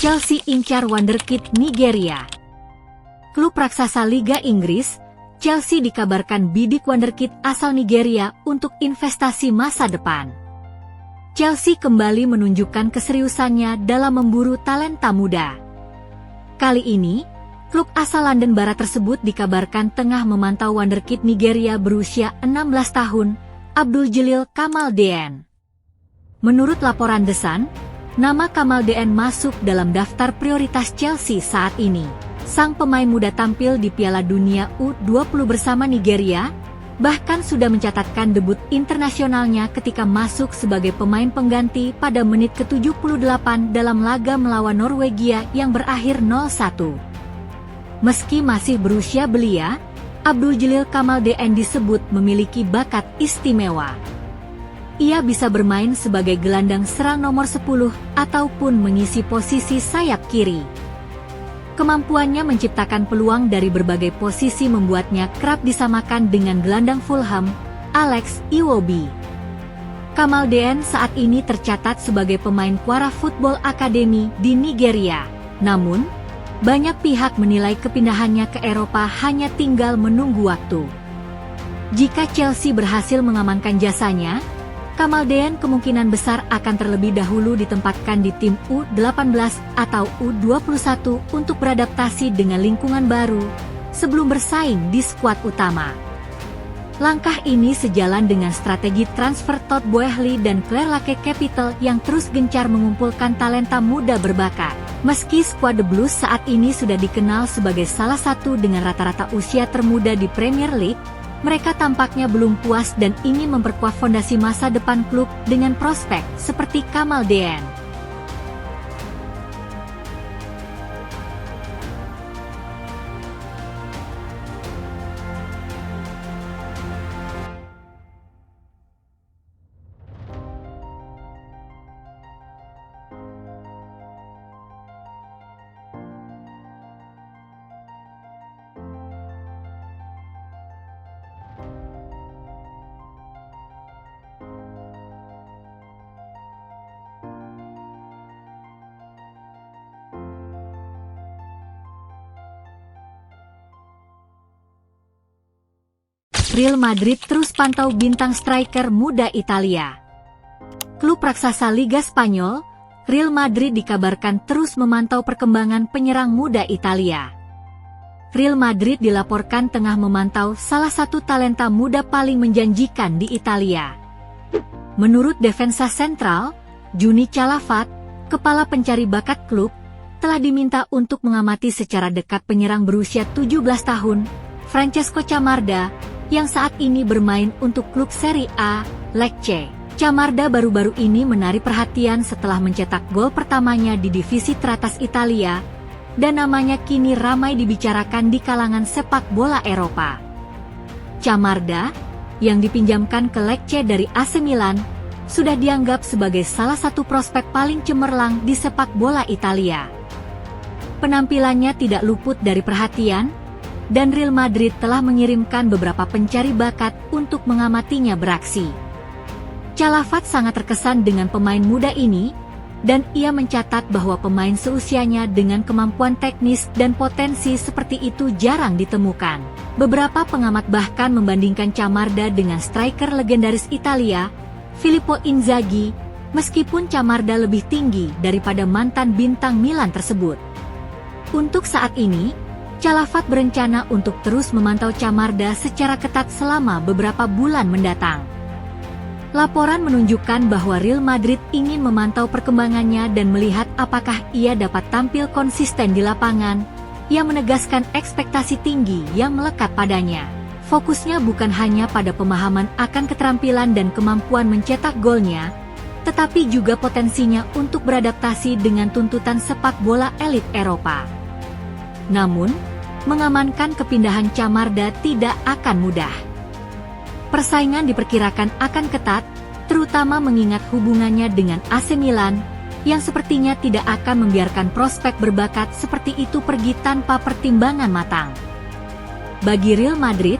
Chelsea incar wonderkid Nigeria. Klub raksasa Liga Inggris, Chelsea dikabarkan bidik wonderkid asal Nigeria untuk investasi masa depan. Chelsea kembali menunjukkan keseriusannya dalam memburu talenta muda. Kali ini, klub asal London Barat tersebut dikabarkan tengah memantau wonderkid Nigeria berusia 16 tahun, Abdul Jalil Kamaldeen. Menurut laporan The Sun, nama Kamaldeen masuk dalam daftar prioritas Chelsea saat ini. Sang pemain muda tampil di Piala Dunia U20 bersama Nigeria, bahkan sudah mencatatkan debut internasionalnya ketika masuk sebagai pemain pengganti pada menit ke-78 dalam laga melawan Norwegia yang berakhir 0-1. Meski masih berusia belia, Abdul Jalil Kamaldeen disebut memiliki bakat istimewa. Ia bisa bermain sebagai gelandang serang nomor 10 ataupun mengisi posisi sayap kiri. Kemampuannya menciptakan peluang dari berbagai posisi membuatnya kerap disamakan dengan gelandang Fulham, Alex Iwobi. Kamaldeen saat ini tercatat sebagai pemain Kwara Football Academy di Nigeria. Namun, banyak pihak menilai kepindahannya ke Eropa hanya tinggal menunggu waktu. Jika Chelsea berhasil mengamankan jasanya, Kamaldeen kemungkinan besar akan terlebih dahulu ditempatkan di tim U18 atau U21 untuk beradaptasi dengan lingkungan baru, sebelum bersaing di skuad utama. Langkah ini sejalan dengan strategi transfer Todd Boehly dan Clearlake Capital yang terus gencar mengumpulkan talenta muda berbakat. Meski skuad The Blues saat ini sudah dikenal sebagai salah satu dengan rata-rata usia termuda di Premier League, mereka tampaknya belum puas dan ingin memperkuat fondasi masa depan klub dengan prospek seperti Kamaldeen. Real Madrid terus pantau bintang striker muda Italia. Klub raksasa Liga Spanyol, Real Madrid dikabarkan terus memantau perkembangan penyerang muda Italia. Real Madrid dilaporkan tengah memantau salah satu talenta muda paling menjanjikan di Italia. Menurut Defensa Central, Juni Calafat, kepala pencari bakat klub, telah diminta untuk mengamati secara dekat penyerang berusia 17 tahun, Francesco Camarda, yang saat ini bermain untuk klub Serie A, Lecce. Camarda baru-baru ini menarik perhatian setelah mencetak gol pertamanya di divisi teratas Italia, dan namanya kini ramai dibicarakan di kalangan sepak bola Eropa. Camarda, yang dipinjamkan ke Lecce dari AC Milan, sudah dianggap sebagai salah satu prospek paling cemerlang di sepak bola Italia. Penampilannya tidak luput dari perhatian, dan Real Madrid telah mengirimkan beberapa pencari bakat untuk mengamatinya beraksi. Calafat sangat terkesan dengan pemain muda ini, dan ia mencatat bahwa pemain seusianya dengan kemampuan teknis dan potensi seperti itu jarang ditemukan. Beberapa pengamat bahkan membandingkan Camarda dengan striker legendaris Italia, Filippo Inzaghi, meskipun Camarda lebih tinggi daripada mantan bintang Milan tersebut. Untuk saat ini, Calafat berencana untuk terus memantau Camarda secara ketat selama beberapa bulan mendatang. Laporan menunjukkan bahwa Real Madrid ingin memantau perkembangannya dan melihat apakah ia dapat tampil konsisten di lapangan, yang menegaskan ekspektasi tinggi yang melekat padanya. Fokusnya bukan hanya pada pemahaman akan keterampilan dan kemampuan mencetak golnya, tetapi juga potensinya untuk beradaptasi dengan tuntutan sepak bola elit Eropa. Namun, mengamankan kepindahan Camarda tidak akan mudah. Persaingan diperkirakan akan ketat, terutama mengingat hubungannya dengan AC Milan, yang sepertinya tidak akan membiarkan prospek berbakat seperti itu pergi tanpa pertimbangan matang. Bagi Real Madrid,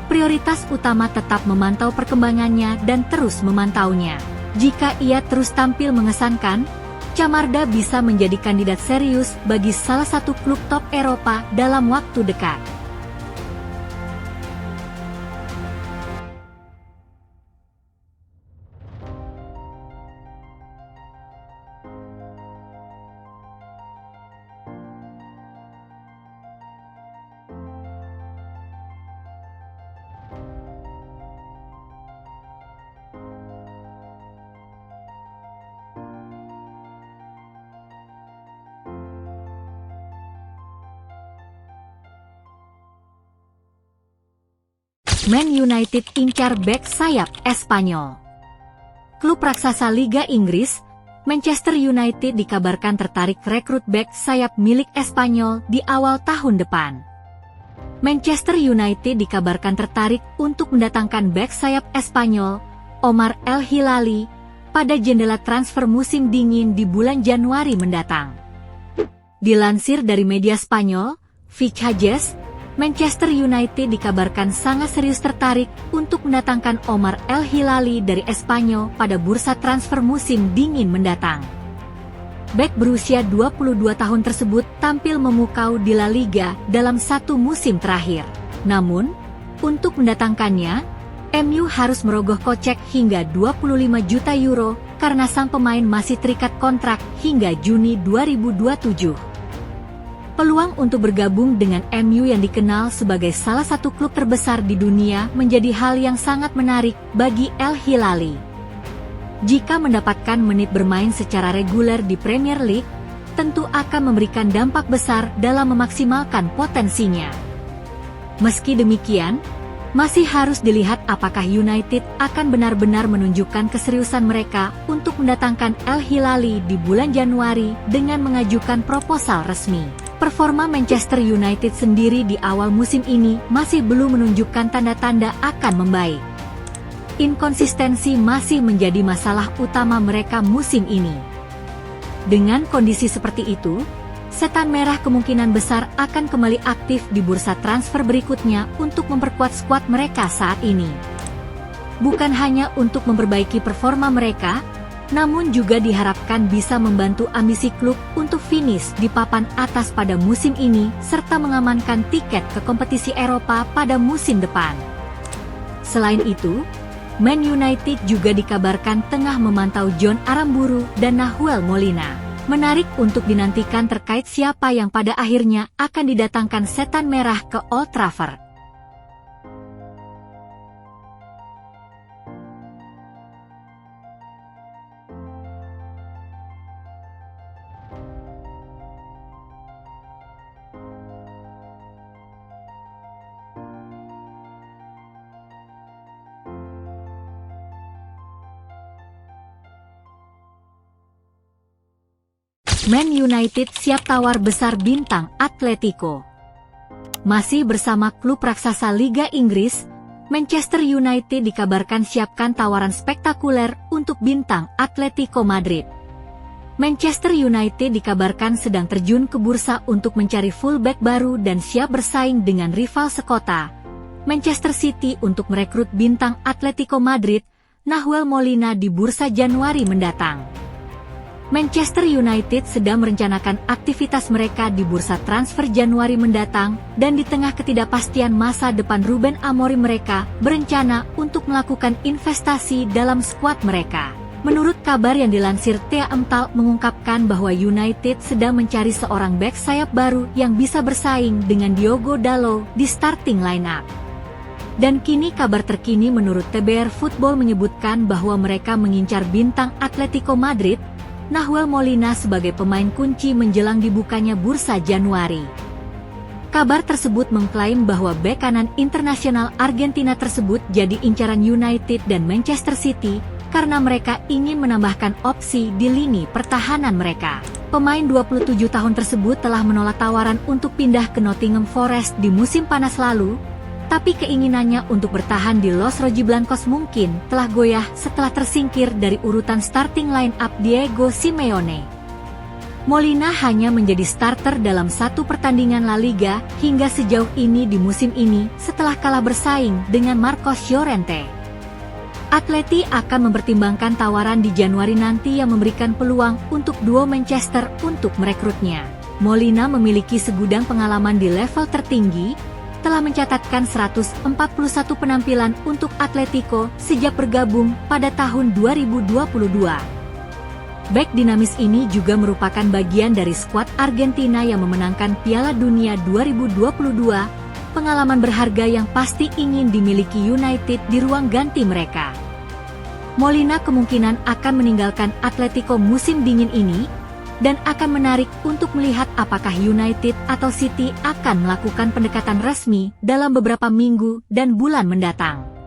prioritas utama tetap memantau perkembangannya dan terus memantaunya. Jika ia terus tampil mengesankan, Camarda bisa menjadi kandidat serius bagi salah satu klub top Eropa dalam waktu dekat. Man United incar bek sayap Espanyol. Klub raksasa Liga Inggris, Manchester United dikabarkan tertarik rekrut bek sayap milik Espanyol di awal tahun depan. Manchester United dikabarkan tertarik untuk mendatangkan bek sayap Espanyol, Omar El Hilali, pada jendela transfer musim dingin di bulan Januari mendatang. Dilansir dari media Spanyol, Fichajes, Manchester United dikabarkan sangat serius tertarik untuk mendatangkan Omar El Hilali dari Espanyol pada bursa transfer musim dingin mendatang. Bek berusia 22 tahun tersebut tampil memukau di La Liga dalam satu musim terakhir. Namun, untuk mendatangkannya, MU harus merogoh kocek hingga 25 juta euro karena sang pemain masih terikat kontrak hingga Juni 2027. Peluang untuk bergabung dengan MU yang dikenal sebagai salah satu klub terbesar di dunia menjadi hal yang sangat menarik bagi El Hilali. Jika mendapatkan menit bermain secara reguler di Premier League, tentu akan memberikan dampak besar dalam memaksimalkan potensinya. Meski demikian, masih harus dilihat apakah United akan benar-benar menunjukkan keseriusan mereka untuk mendatangkan El Hilali di bulan Januari dengan mengajukan proposal resmi. Performa Manchester United sendiri di awal musim ini masih belum menunjukkan tanda-tanda akan membaik. Inkonsistensi masih menjadi masalah utama mereka musim ini. Dengan kondisi seperti itu, Setan Merah kemungkinan besar akan kembali aktif di bursa transfer berikutnya untuk memperkuat skuad mereka saat ini. Bukan hanya untuk memperbaiki performa mereka, namun juga diharapkan bisa membantu ambisi klub untuk finish di papan atas pada musim ini serta mengamankan tiket ke kompetisi Eropa pada musim depan. Selain itu, Man United juga dikabarkan tengah memantau John Aramburu dan Nahuel Molina. Menarik untuk dinantikan terkait siapa yang pada akhirnya akan didatangkan Setan Merah ke Old Trafford. Man United siap tawar besar bintang Atletico. Masih bersama klub raksasa Liga Inggris, Manchester United dikabarkan siapkan tawaran spektakuler untuk bintang Atletico Madrid. Manchester United dikabarkan sedang terjun ke bursa untuk mencari fullback baru dan siap bersaing dengan rival sekota, Manchester City, untuk merekrut bintang Atletico Madrid, Nahuel Molina di bursa Januari mendatang. Manchester United sedang merencanakan aktivitas mereka di bursa transfer Januari mendatang, dan di tengah ketidakpastian masa depan Ruben Amorim mereka berencana untuk melakukan investasi dalam skuad mereka. Menurut kabar yang dilansir TAMTAL mengungkapkan bahwa United sedang mencari seorang bek sayap baru yang bisa bersaing dengan Diogo Dalot di starting lineup. Dan kini kabar terkini menurut TBR Football menyebutkan bahwa mereka mengincar bintang Atletico Madrid, Nahuel Molina, sebagai pemain kunci menjelang dibukanya bursa Januari. Kabar tersebut mengklaim bahwa bek kanan internasional Argentina tersebut jadi incaran United dan Manchester City karena mereka ingin menambahkan opsi di lini pertahanan mereka. Pemain 27 tahun tersebut telah menolak tawaran untuk pindah ke Nottingham Forest di musim panas lalu, tapi keinginannya untuk bertahan di Los Rojiblancos mungkin telah goyah setelah tersingkir dari urutan starting line-up Diego Simeone. Molina hanya menjadi starter dalam satu pertandingan La Liga hingga sejauh ini di musim ini setelah kalah bersaing dengan Marcos Llorente. Atleti akan mempertimbangkan tawaran di Januari nanti yang memberikan peluang untuk duo Manchester untuk merekrutnya. Molina memiliki segudang pengalaman di level tertinggi, telah mencatatkan 141 penampilan untuk Atletico sejak bergabung pada tahun 2022. Bek dinamis ini juga merupakan bagian dari skuad Argentina yang memenangkan Piala Dunia 2022, pengalaman berharga yang pasti ingin dimiliki United di ruang ganti mereka. Molina kemungkinan akan meninggalkan Atletico musim dingin ini, dan akan menarik untuk melihat apakah United atau City akan melakukan pendekatan resmi dalam beberapa minggu dan bulan mendatang.